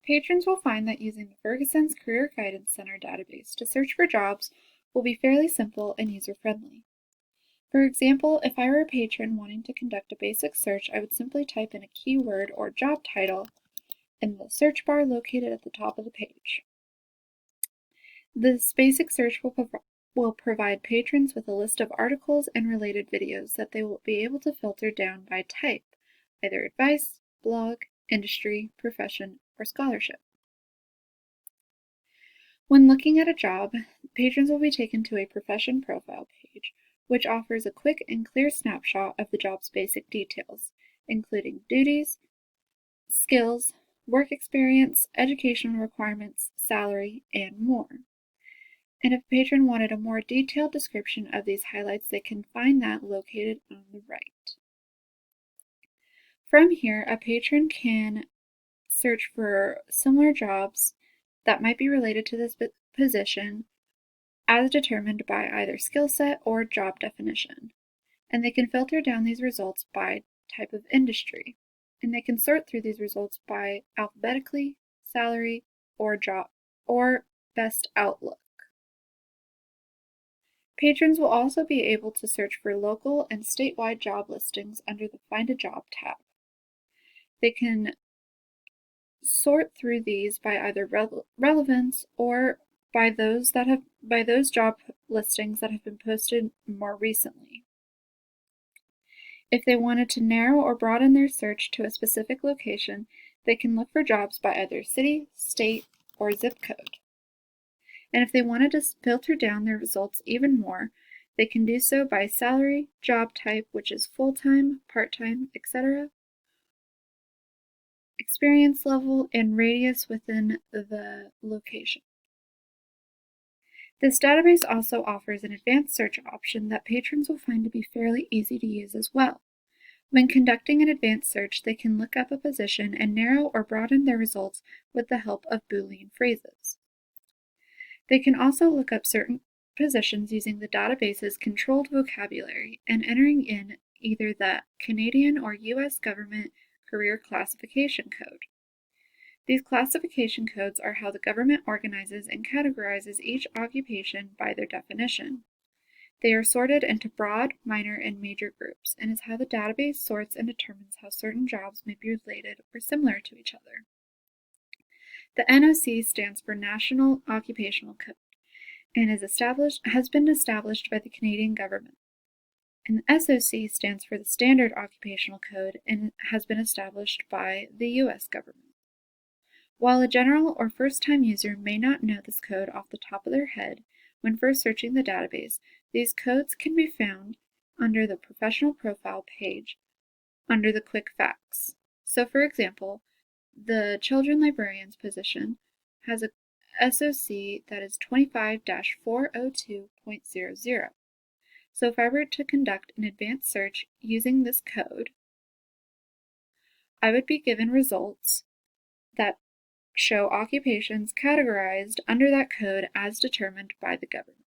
Patrons will find that using the Ferguson's Career Guidance Center database to search for jobs will be fairly simple and user-friendly. For example, if I were a patron wanting to conduct a basic search, I would simply type in a keyword or job title in the search bar located at the top of the page. This basic search will provide patrons with a list of articles and related videos that they will be able to filter down by type, either advice, blog, industry, profession, or scholarship. When looking at a job, patrons will be taken to a profession profile page, which offers a quick and clear snapshot of the job's basic details, including duties, skills, work experience, educational requirements, salary, and more. And if a patron wanted a more detailed description of these highlights, they can find that located on the right. From here, a patron can search for similar jobs that might be related to this position as determined by either skill set or job definition. And they can filter down these results by type of industry. And they can sort through these results by alphabetically, salary, or job, or best outlook. Patrons will also be able to search for local and statewide job listings under the Find a Job tab. They can sort through these by either relevance or by those job listings that have been posted more recently. If they wanted to narrow or broaden their search to a specific location, they can look for jobs by either city, state, or zip code. And if they wanted to filter down their results even more, they can do so by salary, job type, which is full-time, part-time, etc., experience level, and radius within the location. This database also offers an advanced search option that patrons will find to be fairly easy to use as well. When conducting an advanced search, they can look up a position and narrow or broaden their results with the help of Boolean phrases. They can also look up certain positions using the database's controlled vocabulary and entering in either the Canadian or U.S. government career classification code. These classification codes are how the government organizes and categorizes each occupation by their definition. They are sorted into broad, minor, and major groups, and is how the database sorts and determines how certain jobs may be related or similar to each other. The NOC stands for National Occupational Code and has been established by the Canadian government. And the SOC stands for the Standard Occupational Code and has been established by the U.S. government. While a general or first-time user may not know this code off the top of their head when first searching the database, these codes can be found under the Professional Profile page under the Quick Facts. So for example, the Children Librarian's position has a SOC that is 25-402.00. So if I were to conduct an advanced search using this code, I would be given results that show occupations categorized under that code as determined by the government.